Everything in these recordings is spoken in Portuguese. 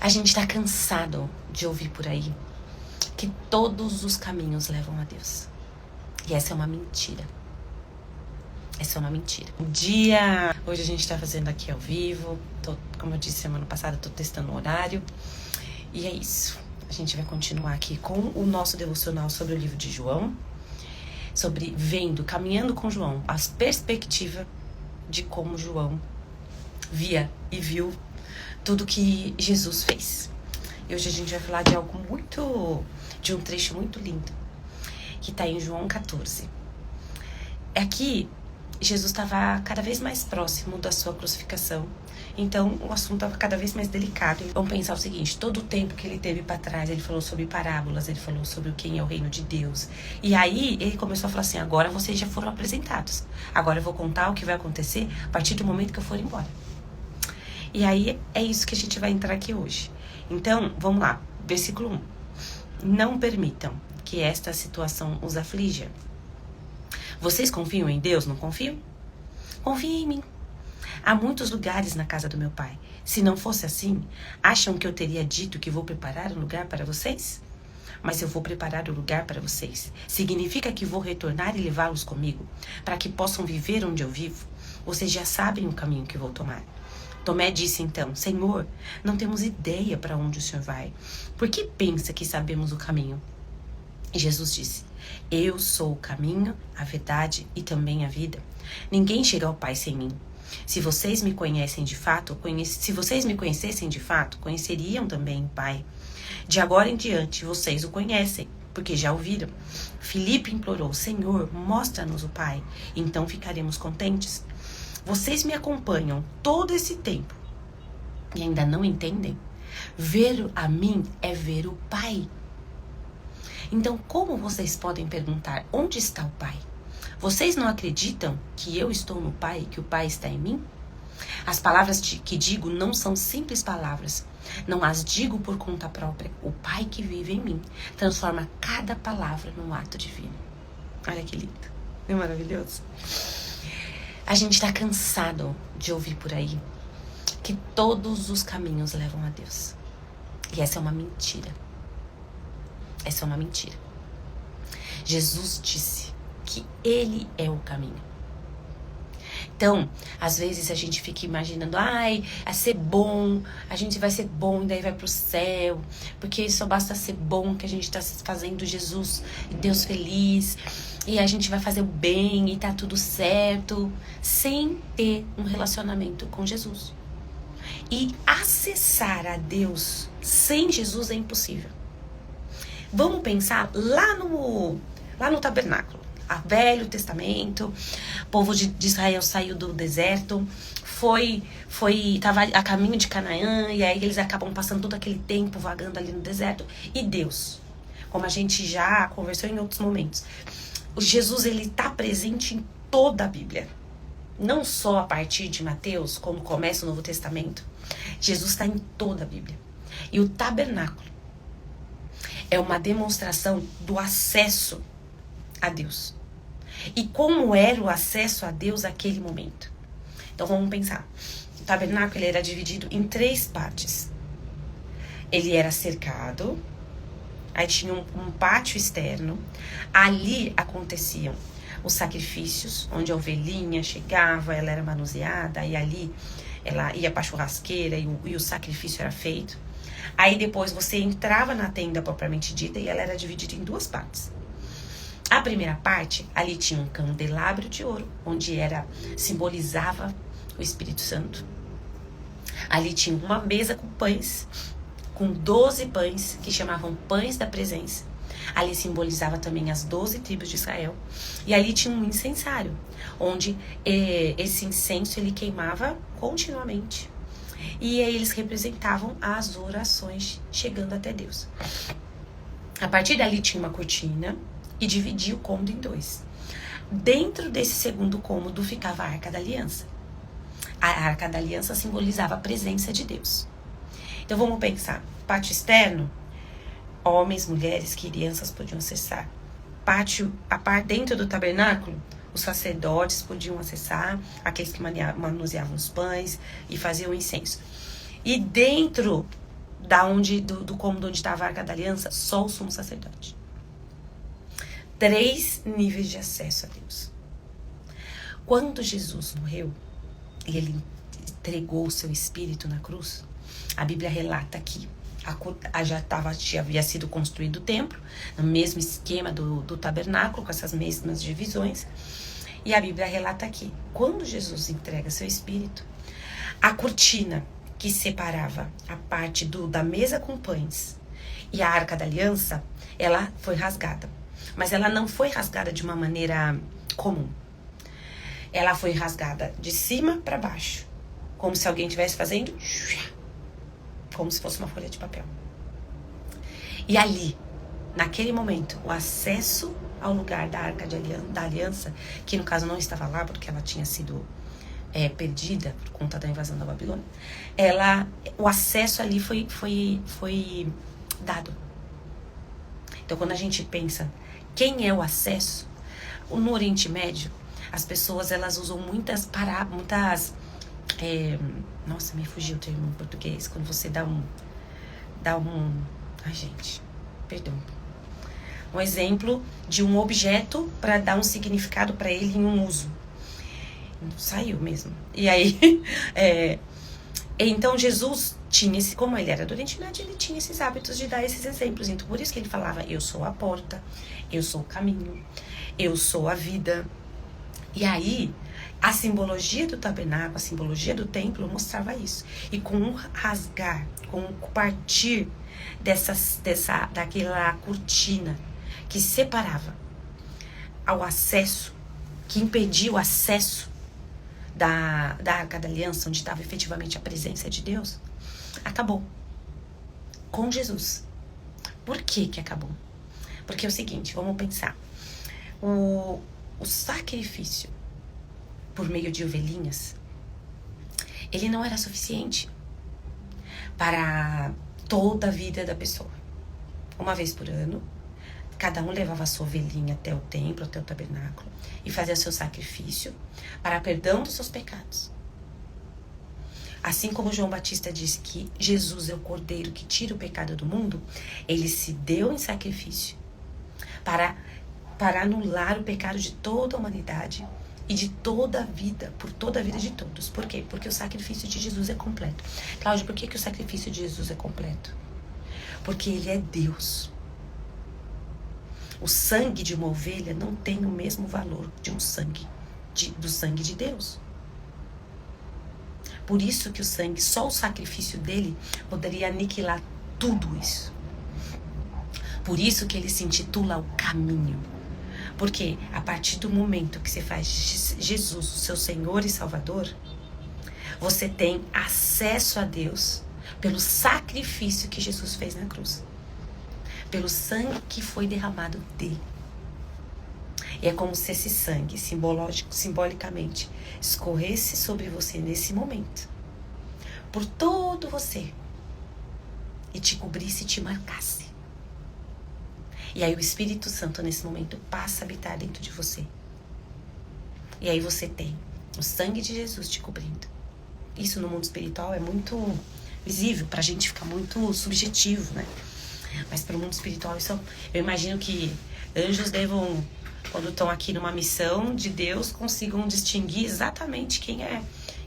A gente tá cansado de ouvir por aí que todos os caminhos levam a Deus. E essa é uma mentira. Essa é uma mentira. Hoje a gente tá fazendo aqui ao vivo. Como eu disse semana passada, tô testando o horário. E é isso. A gente vai continuar aqui com o nosso devocional sobre o livro de João. Sobre caminhando com João, as perspectivas de como João via e viu tudo que Jesus fez. E hoje a gente vai falar de um trecho muito lindo, que está em João 14. Aqui, Jesus estava cada vez mais próximo da sua crucificação. Então, o assunto estava cada vez mais delicado. Vamos pensar o seguinte, todo o tempo que ele teve para trás, ele falou sobre parábolas, ele falou sobre quem é o reino de Deus. E aí, ele começou a falar assim, agora vocês já foram apresentados. Agora eu vou contar o que vai acontecer a partir do momento que eu for embora. E aí, é isso que a gente vai entrar aqui hoje. Então, vamos lá. Versículo 1. Não permitam que esta situação os aflija. Vocês confiam em Deus, não confiam? Confiem em mim. Há muitos lugares na casa do meu pai. Se não fosse assim, acham que eu teria dito que vou preparar um lugar para vocês? Mas eu vou preparar o lugar para vocês. Significa que vou retornar e levá-los comigo, para que possam viver onde eu vivo. Vocês já sabem o caminho que vou tomar. Tomé disse então, Senhor, não temos ideia para onde o Senhor vai. Por que pensa que sabemos o caminho? E Jesus disse, eu sou o caminho, a verdade e também a vida. Ninguém chega ao Pai sem mim. Se vocês me conhecessem de fato, conheceriam também o Pai. De agora em diante, vocês o conhecem, porque já o viram. Filipe implorou, Senhor, mostra-nos o Pai, então ficaremos contentes. Vocês me acompanham todo esse tempo e ainda não entendem? Ver a mim é ver o Pai. Então, como vocês podem perguntar, onde está o Pai? Vocês não acreditam que eu estou no Pai e que o Pai está em mim? As palavras que digo não são simples palavras. Não as digo por conta própria. O Pai que vive em mim transforma cada palavra num ato divino. Olha que lindo. Não é maravilhoso? A gente está cansado de ouvir por aí que todos os caminhos levam a Deus. E essa é uma mentira. Essa é uma mentira. Jesus disse que Ele é o caminho. Então, às vezes a gente fica imaginando, vai ser bom, a gente vai ser bom e daí vai pro céu, porque só basta ser bom que a gente tá fazendo Jesus e Deus feliz, e a gente vai fazer o bem e tá tudo certo, sem ter um relacionamento com Jesus. E acessar a Deus sem Jesus é impossível. Vamos pensar lá no tabernáculo. Velho Testamento, o povo de Israel saiu do deserto, tava a caminho de Canaã, e aí eles acabam passando todo aquele tempo vagando ali no deserto. E Deus, como a gente já conversou em outros momentos, o Jesus, ele tá presente em toda a Bíblia. Não só a partir de Mateus, como começa o Novo Testamento. Jesus está em toda a Bíblia. E o tabernáculo é uma demonstração do acesso a Deus. E como era o acesso a Deus naquele momento? Então vamos pensar. O tabernáculo ele era dividido em 3 partes. Ele era cercado, aí tinha um pátio externo. Ali aconteciam os sacrifícios, onde a ovelhinha chegava, ela era manuseada, e ali ela ia para a churrasqueira e o sacrifício era feito. Aí depois você entrava na tenda propriamente dita e ela era dividida em 2 partes. A primeira parte, ali tinha um candelabro de ouro, onde simbolizava o Espírito Santo. Ali tinha uma mesa com pães, com 12 pães, que chamavam pães da presença. Ali simbolizava também as 12 tribos de Israel. E ali tinha um incensário, onde esse incenso ele queimava continuamente. E aí eles representavam as orações chegando até Deus. A partir dali tinha uma cortina e dividia o cômodo em 2. Dentro desse segundo cômodo ficava a Arca da Aliança. A Arca da Aliança simbolizava a presença de Deus. Então vamos pensar. Pátio externo, homens, mulheres, crianças podiam acessar. Dentro do tabernáculo, os sacerdotes podiam acessar, aqueles que manuseavam os pães e faziam o incenso. E dentro do cômodo onde estava a Arca da Aliança, só o sumo sacerdote. 3 níveis de acesso a Deus. Quando Jesus morreu e ele entregou o seu espírito na cruz, a Bíblia relata que já havia sido construído o templo, no mesmo esquema do tabernáculo, com essas mesmas divisões. E a Bíblia relata aqui, quando Jesus entrega seu espírito, a cortina que separava a parte da mesa com pães e a Arca da Aliança, ela foi rasgada. Mas ela não foi rasgada de uma maneira comum. Ela foi rasgada de cima para baixo, como se alguém estivesse fazendo, como se fosse uma folha de papel. E ali, naquele momento, o acesso ao lugar da Arca da Aliança, que no caso não estava lá porque ela tinha sido perdida por conta da invasão da Babilônia, o acesso ali foi dado. Então, quando a gente pensa quem é o acesso, no Oriente Médio, as pessoas elas usam muitas nossa, me fugiu o termo em português, quando você dá um ai, gente, perdão. Um exemplo de um objeto para dar um significado para ele em um uso. Saiu mesmo. E aí, então Jesus tinha como ele era do Oriente Médio, ele tinha esses hábitos de dar esses exemplos. Então, por isso que ele falava, eu sou a porta, eu sou o caminho, eu sou a vida. E aí, a simbologia do tabernáculo, a simbologia do templo mostrava isso. E com o rasgar, com o partir daquela cortina que separava ao acesso, que impedia o acesso da Arca da Aliança, onde estava efetivamente a presença de Deus, acabou com Jesus. Por que acabou? Porque é o seguinte, vamos pensar. O sacrifício por meio de ovelhinhas, ele não era suficiente para toda a vida da pessoa. Uma vez por ano, cada um levava a sua ovelhinha até o templo, até o tabernáculo, e fazia seu sacrifício para perdão dos seus pecados. Assim como João Batista disse que Jesus é o Cordeiro que tira o pecado do mundo, ele se deu em sacrifício para anular o pecado de toda a humanidade e de toda a vida, por toda a vida de todos. Por quê? Porque o sacrifício de Jesus é completo. Cláudia, por que o sacrifício de Jesus é completo? Porque ele é Deus. O sangue de uma ovelha não tem o mesmo valor de do sangue de Deus. Por isso que só o sacrifício dele poderia aniquilar tudo isso. Por isso que ele se intitula o caminho. Porque a partir do momento que você faz Jesus o seu Senhor e Salvador, você tem acesso a Deus pelo sacrifício que Jesus fez na cruz. Pelo sangue que foi derramado dele. E é como se esse sangue, simbolicamente, escorresse sobre você nesse momento. Por todo você. E te cobrisse e te marcasse. E aí o Espírito Santo, nesse momento, passa a habitar dentro de você. E aí você tem o sangue de Jesus te cobrindo. Isso no mundo espiritual é muito visível, pra gente ficar muito subjetivo, né? Mas para o mundo espiritual, isso, eu imagino que anjos devam, quando estão aqui numa missão de Deus, consigam distinguir exatamente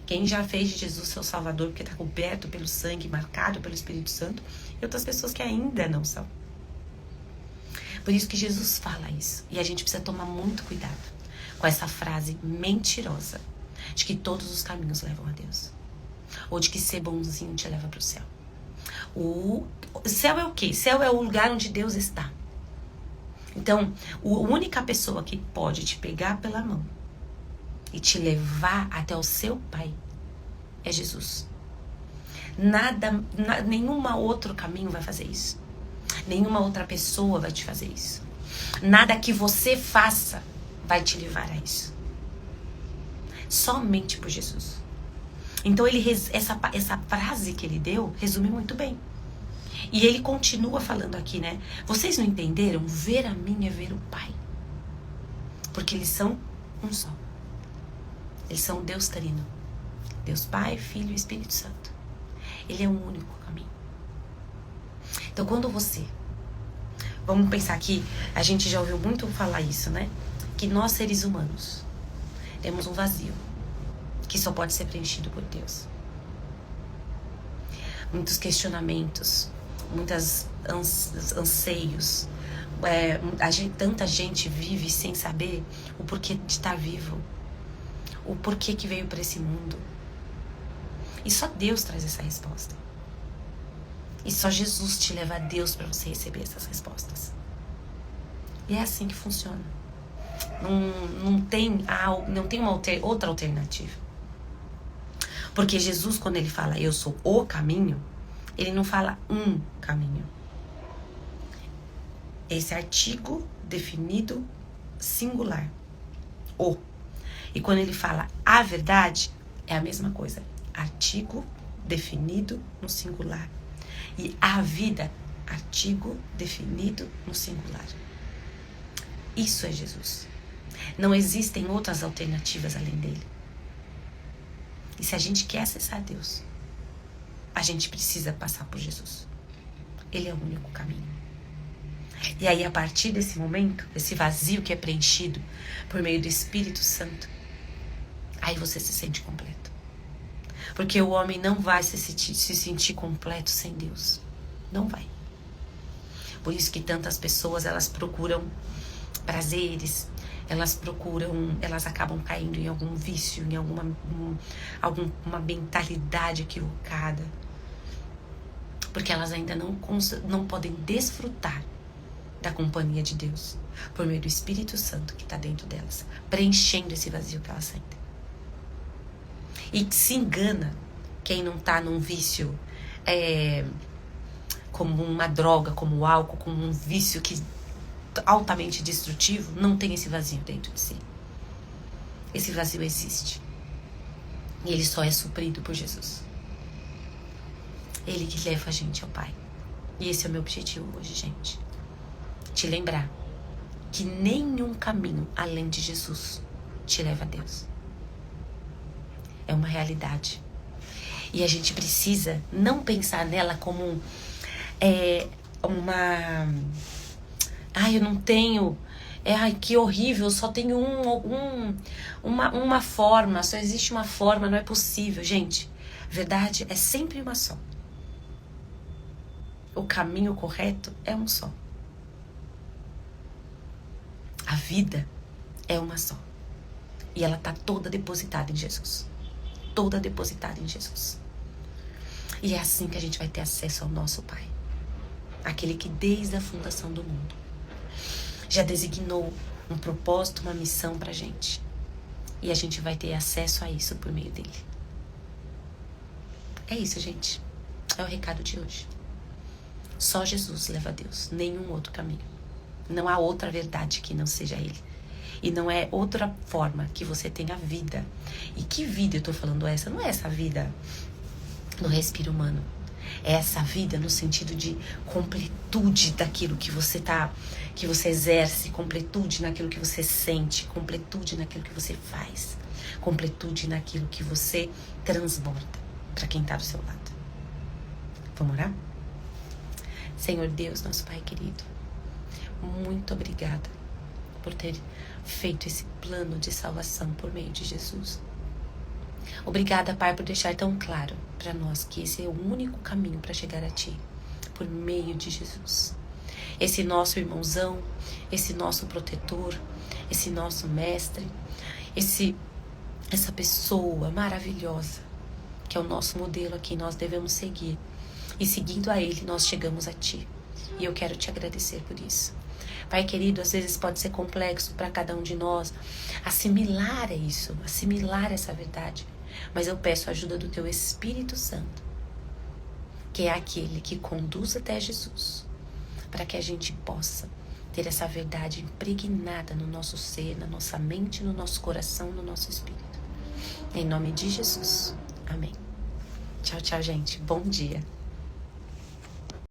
quem já fez de Jesus seu Salvador, porque está coberto pelo sangue, marcado pelo Espírito Santo, e outras pessoas que ainda não são. Por isso que Jesus fala isso. E a gente precisa tomar muito cuidado com essa frase mentirosa de que todos os caminhos levam a Deus. Ou de que ser bonzinho te leva para o céu. O céu é o quê? Céu é o lugar onde Deus está. Então, a única pessoa que pode te pegar pela mão e te levar até o seu Pai é Jesus. Nenhum outro caminho vai fazer isso. Nenhuma outra pessoa vai te fazer isso. Nada que você faça vai te levar a isso. Somente por Jesus. Então, essa frase que ele deu resume muito bem. E ele continua falando aqui, né? Vocês não entenderam? Ver a mim é ver o Pai. Porque eles são um só. Eles são Deus Trino. Deus Pai, Filho e Espírito Santo. Ele é o único caminho. Então, quando você... Vamos pensar que a gente já ouviu muito falar isso, né? Que nós, seres humanos, temos um vazio que só pode ser preenchido por Deus. Muitos questionamentos, muitos anseios. Tanta gente vive sem saber o porquê de estar vivo, o porquê que veio para esse mundo. E só Deus traz essa resposta. E só Jesus te leva a Deus para você receber essas respostas. E é assim que funciona. Não tem uma outra alternativa. Porque Jesus, quando ele fala eu sou o caminho, ele não fala um caminho. Esse artigo definido singular. O. E quando ele fala a verdade, é a mesma coisa. Artigo definido no singular. E a vida, artigo definido no singular. Isso é Jesus. Não existem outras alternativas além dele. E se a gente quer acessar Deus, a gente precisa passar por Jesus. Ele é o único caminho. E aí, a partir desse momento, esse vazio que é preenchido por meio do Espírito Santo, aí você se sente completo. Porque o homem não vai se sentir completo sem Deus. Não vai. Por isso que tantas pessoas, elas procuram prazeres, elas acabam caindo em algum vício, em alguma mentalidade equivocada. Porque elas ainda não podem desfrutar da companhia de Deus por meio do Espírito Santo que está dentro delas, preenchendo esse vazio que elas sentem. E se engana quem não está num vício como uma droga, como o álcool, como um vício que altamente destrutivo, não tem esse vazio dentro de si. Esse vazio existe. E ele só é suprido por Jesus. Ele que leva a gente ao Pai. E esse é o meu objetivo hoje, gente. Te lembrar que nenhum caminho além de Jesus te leva a Deus. É uma realidade. E a gente precisa não pensar nela como eu não tenho... que horrível, só tenho uma forma, só existe uma forma, não é possível. Gente, verdade é sempre uma só. O caminho correto é um só. A vida é uma só. E ela está toda depositada em Jesus. Toda depositada em Jesus. E é assim que a gente vai ter acesso ao nosso Pai. Aquele que desde a fundação do mundo já designou um propósito, uma missão pra gente. E a gente vai ter acesso a isso por meio dele. É isso, gente. É o recado de hoje. Só Jesus leva a Deus, nenhum outro caminho. Não há outra verdade que não seja ele. E não é outra forma que você tenha vida. E que vida eu tô falando essa? Não é essa vida no respiro humano. É essa vida no sentido de completude daquilo que você exerce, completude naquilo que você sente, completude naquilo que você faz, completude naquilo que você transborda para quem está do seu lado. Vamos orar? Senhor Deus, nosso Pai querido, muito obrigada por ter feito esse plano de salvação por meio de Jesus. Obrigada, Pai, por deixar tão claro para nós que esse é o único caminho para chegar a Ti, por meio de Jesus. Esse nosso irmãozão, esse nosso protetor, esse nosso mestre, essa pessoa maravilhosa, que é o nosso modelo a quem nós devemos seguir. E seguindo a Ele, nós chegamos a Ti. E eu quero Te agradecer por isso. Pai querido, às vezes pode ser complexo para cada um de nós assimilar isso, assimilar essa verdade. Mas eu peço a ajuda do Teu Espírito Santo, que é aquele que conduz até Jesus, para que a gente possa ter essa verdade impregnada no nosso ser, na nossa mente, no nosso coração, no nosso espírito. Em nome de Jesus. Amém. Tchau, tchau, gente. Bom dia.